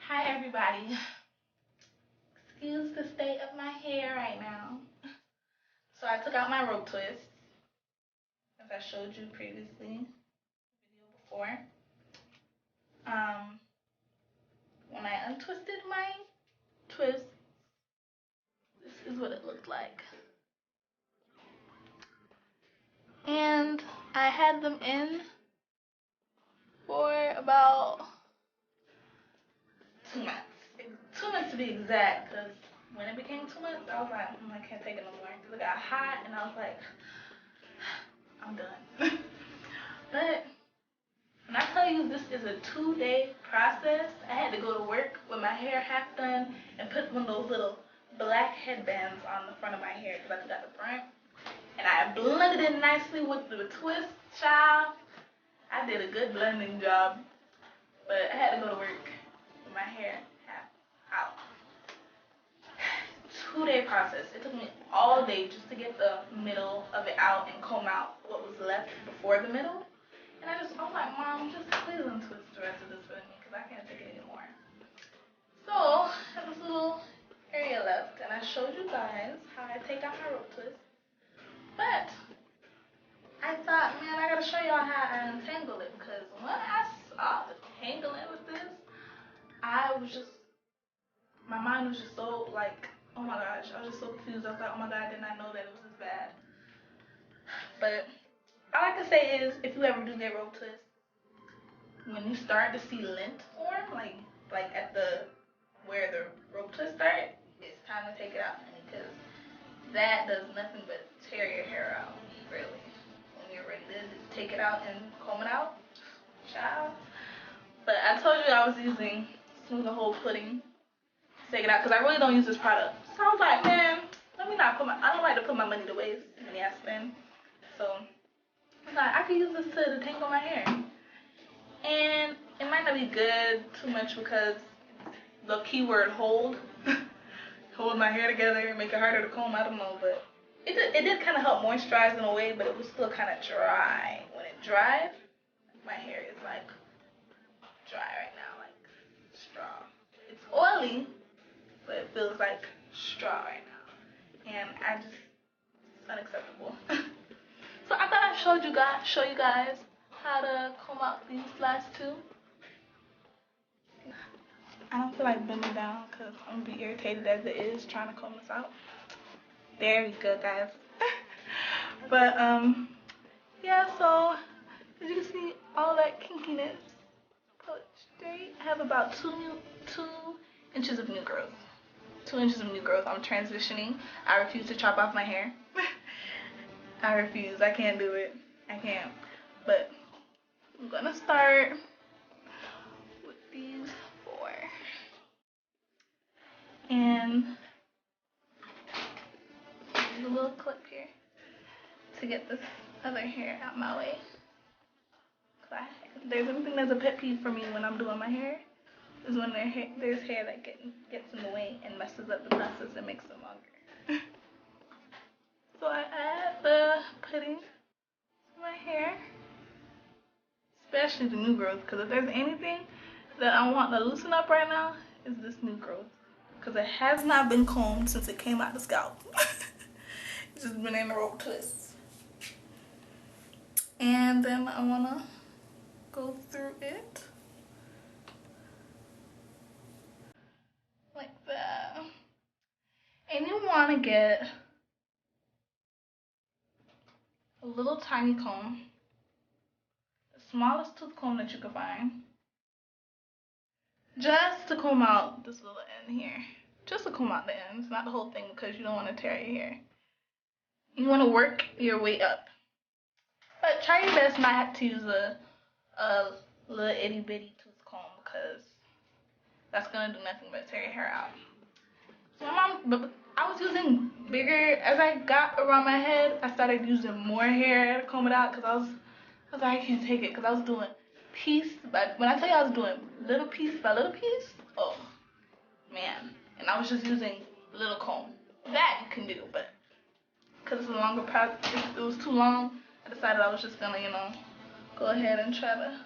Hi everybody. Excuse the state of my hair right now. So I took out my rope twist, as I showed you previously, in the video before. When I untwisted my twist, this is what it looked like. And I had them in for about 2 months. 2 months to be exact, because when it became 2 months, I was like, I can't take it no more. Because it got hot, and I was like, I'm done. But when I tell you this is a 2-day process, I had to go to work with my hair half done and put one of those little black headbands on the front of my hair because I took out the front. And I blended it nicely with the twist, child. I did a good blending job, but I had to go to work with my hair half out. 2-day process. It took me all day just to get the middle of it out and comb out what was left before the middle. And I was like, Mom, just please untwist the rest of this for me because I can't take it anymore. So I have this little area left, and I showed you guys how I take out my rope twist. But I thought, man, I gotta show y'all how I untangle it, because when I saw the tangling with this, my mind was just so like, oh my gosh, I was just so confused. I was like, oh my god, I did not know that it was this bad. But all I can say is, if you ever do get rope twist, when you start to see lint form, like at the where the rope twist starts, it's time to take it out, because that does nothing but tear your hair out, really. When you're ready to take it out and comb it out, child. But I told you I was using Smooth the Whole Pudding to take it out, because I really don't use this product. So I was like, man, I don't like to put my money to waste, money I spend. So I was like, I could use this to detangle my hair. And it might not be good too much because the keyword hold, hold my hair together and make it harder to comb, I don't know, but it did kind of help moisturize in a way, but it was still kind of dry. When it dried, my hair is like dry right now, like straw. It's oily, but it feels like straw right now, and it's unacceptable. So I thought I'd show you guys how to comb out these last two. I don't feel like bending down because I'm gonna be irritated as it is trying to comb this out. There we go, guys. But yeah, so as you can see, all that kinkiness pull it straight. I have about 2 inches of new growth. 2 inches of new growth. I'm transitioning. I refuse to chop off my hair. I refuse. I can't do it. I can't. But I'm gonna start with these 4. And use a little clip here to get this other hair out my way. If there's anything that's a pet peeve for me when I'm doing my hair, is when there's hair that gets in the way and messes up the process and makes it longer. So I add the pudding to my hair, especially the new growth, because if there's anything that I want to loosen up right now, is this new growth, because it has not been combed since it came out the scalp. It's just been in a rope twist. And then I want to go through it like that. And you want to get a little tiny comb, the smallest tooth comb that you can find, just to comb out this little end here. Just to comb out the ends, not the whole thing, because you don't want to tear your hair. You want to work your way up. But try your best not to use a little itty bitty tooth comb, because that's going to do nothing but tear your hair out. So but I was using bigger. As I got around my head, I started using more hair to comb it out, because I was like, I can't take it, because I was doing piece, but when I tell you I was doing little piece by little piece, oh man. And I was just using little comb. That you can do, but because it's a longer process, it was too long, I decided I was just gonna, go ahead and try to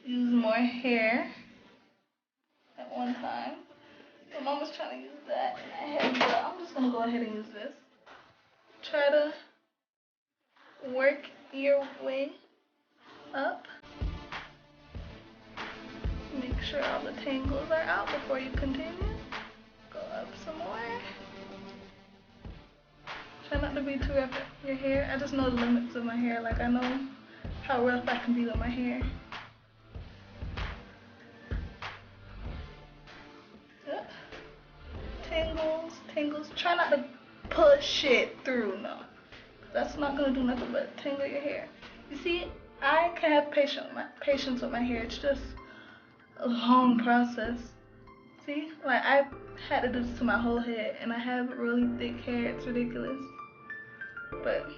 use more hair one time. My mom was trying to use that and I had, but I'm just gonna go ahead and use this. Try to work your way up. Make sure all the tangles are out before you continue. Go up some more. Try not to be too rough with your hair. I just know the limits of my hair. Like, I know how rough I can be with my hair. Yep. Tangles, tangles. Try not to push it through, no. That's not gonna do nothing but tangle your hair. You see, I can have patience with my hair. It's just a long process. See, like I had to do this to my whole head, and I have really thick hair. It's ridiculous. But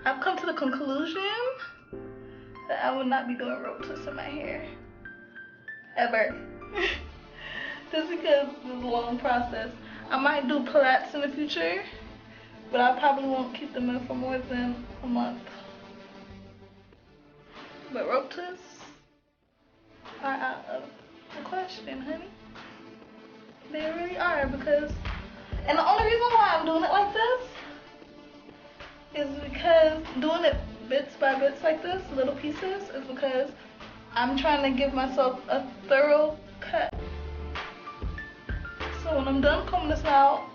I've come to the conclusion that I will not be doing rope twists in my hair ever. Just because it's a long process. I might do plaits in the future, but I probably won't keep them in for more than a month. But rope twists are out of the question, honey. They really are, because, and the only reason why I'm doing it like this is because doing it bits by bits like this, little pieces, is because I'm trying to give myself a thorough cut. So when I'm done combing this out,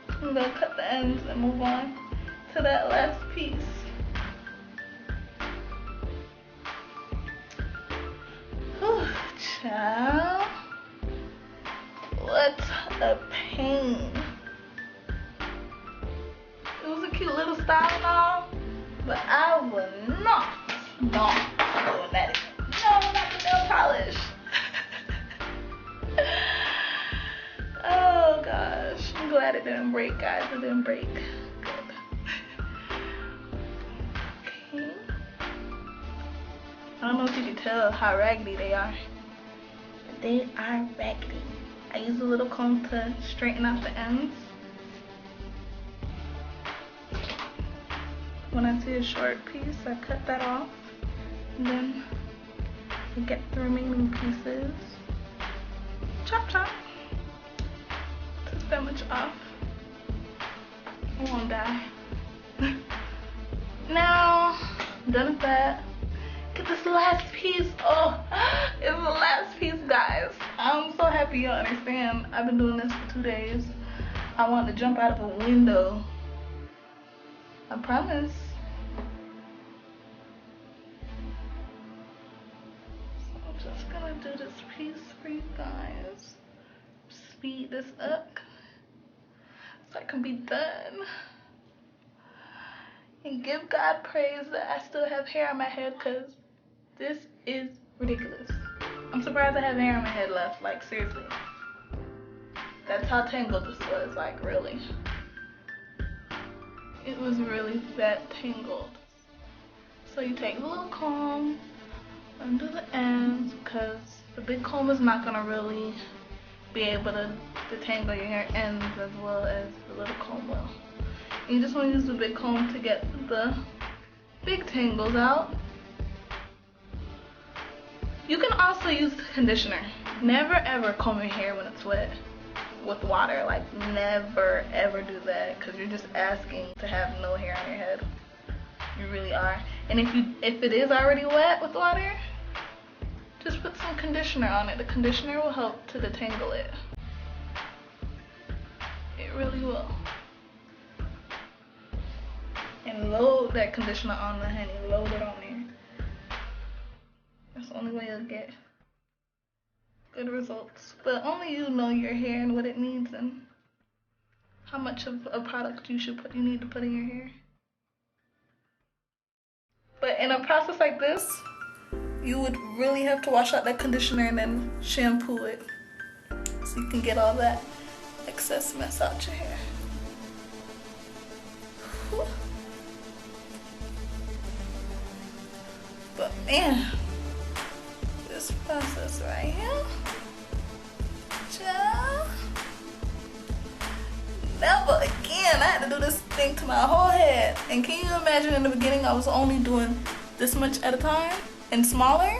I'm gonna cut the ends and move on to that last piece. Whew, child. What a pain. It was a cute little style and all, but I will not doing that again. No, not the nail polish. Oh gosh, I'm glad it didn't break, guys. It didn't break. Good. Okay. I don't know if you can tell how raggedy they are, but they are raggedy. I use a little comb to straighten out the ends. When I see a short piece, I cut that off, and then I get the remaining pieces. Chop chop. Took that much off. I won't die. Now, I'm done with that. Get this last piece. Oh, it's the last piece, guys. I'm so happy you understand. I've been doing this for 2 days. I want to jump out of a window. I promise. So I'm just gonna do this piece for you guys. Speed this up so I can be done. And give God praise that I still have hair on my head, because this is ridiculous. I'm surprised I have hair on my head left, like seriously. That's how tangled this was, like really. It was really that tangled. So you take the little comb, undo the ends, because the big comb is not gonna really be able to detangle your hair ends as well as the little comb will. And you just want to use the big comb to get the big tangles out. You can also use conditioner. Never ever comb your hair when it's wet with water. Like, never ever do that, because you're just asking to have no hair on your head. You really are. And if it is already wet with water, just put some conditioner on it. The conditioner will help to detangle it. It really will. And load that conditioner on the honey. Load it on there. That's the only way you'll get good results. But only you know your hair and what it needs and how much of a product you need to put in your hair. But in a process like this, you would really have to wash out that conditioner and then shampoo it, so you can get all that excess mess out your hair. Whew. But man, this process right here, child, never again. I had to do this thing to my whole head. And can you imagine, in the beginning I was only doing this much at a time and smaller?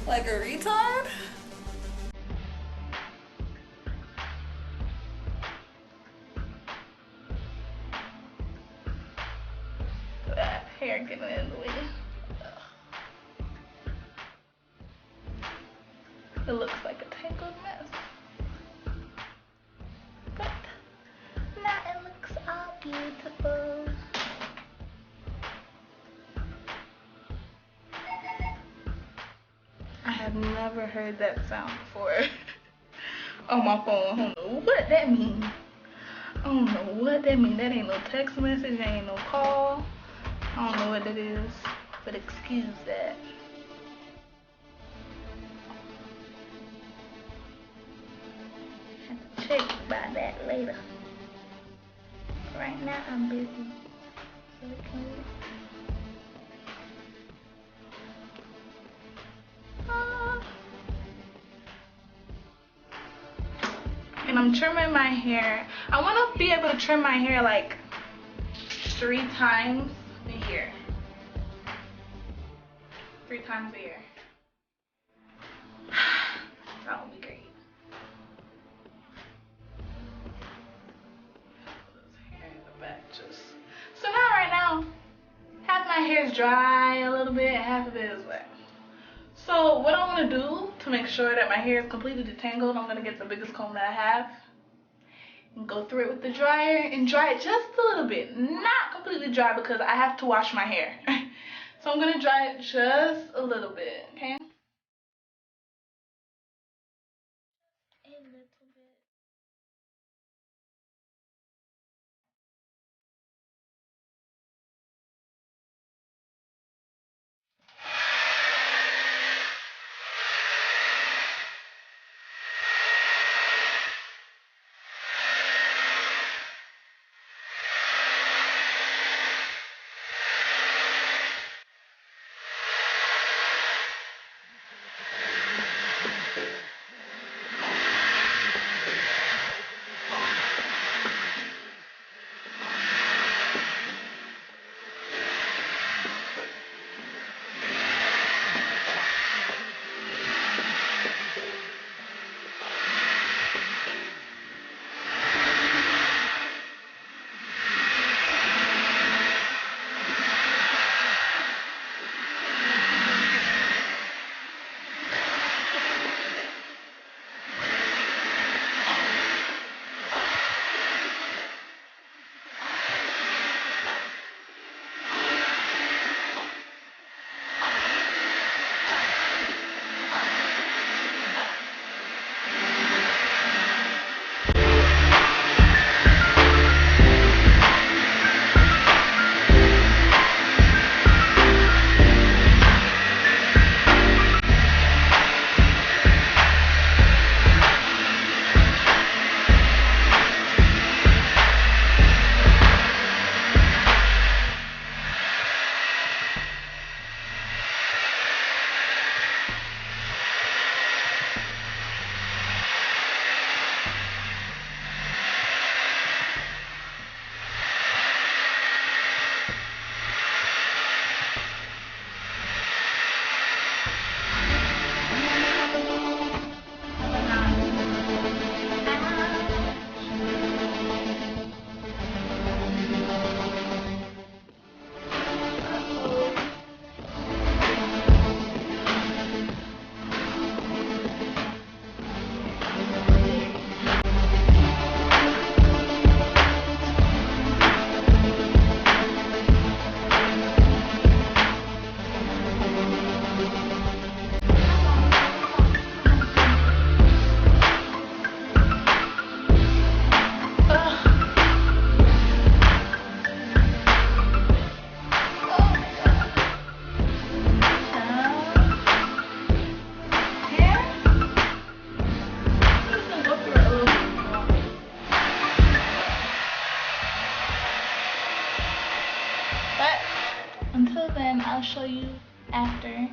Like a retard? hair getting in the way. It looks like a tangled mess. But now it looks all beautiful. I have never heard that sound before on my phone. I don't know what that means. I don't know what that means. That ain't no text message, that ain't no call. I don't know what that is, but excuse that. Have to check by that later. Right now I'm busy. So it can wait. And I'm trimming my hair. I want to be able to trim my hair like 3 times a year. 3 times a year. That would be great. Hair in the back just. So now right now, half my hair is dry a little bit, half of it is wet. So what I'm gonna do to make sure that my hair is completely detangled, I'm gonna get the biggest comb that I have and go through it with the dryer and dry it just a little bit. Not completely dry because I have to wash my hair. So I'm gonna dry it just a little bit, okay? A little bit. Until then, I'll show you after.